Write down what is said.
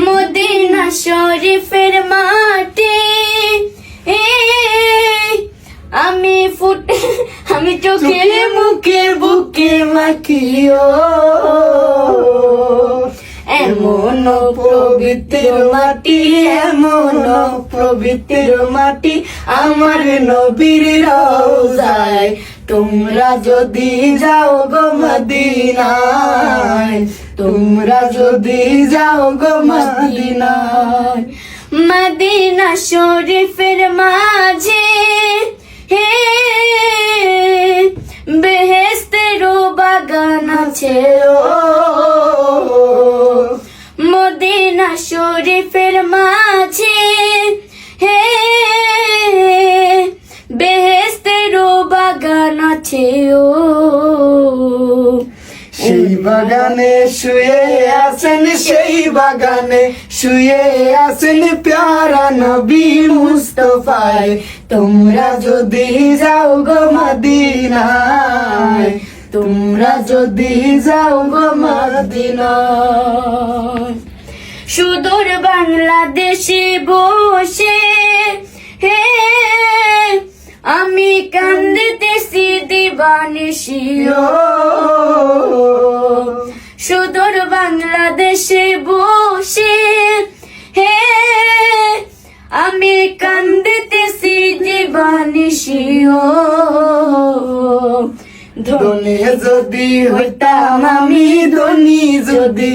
Medina শরীফের মাটি আমি চোখে মুখে বুকে মাখিও এমন পবিত্র মাটি, এমন পবিত্র মাটি আমার নবীর রওজায়। তোমরা যদি যাও গো মদিনায়, তোমরা যদি যাও গো মদিনায়। মদিনা শরীফের মাঝে বেহেশতেরও বাগান আছে ও, মদিনা শরীফের মাঝে বেহেশতেরও বাগান আছে ও। সেই বাগানে শুয়ে আছেন, সেই বাগানে শুয়ে আছেন প্যারা নবী মুস্তাফায়। তোমরা যদি যাও গো মদিনায়, তোমরা যদি যাও গো মদিনায়। সুদূর বাংলাদেশে বসে আমি কান্দিতেছি দিবানিশিও, সুদূর বাংলাদেশে বসে আমি কান্দিতেছি দিবানিশিও। ধনী যদি হইতাম আমি, ধনী যদি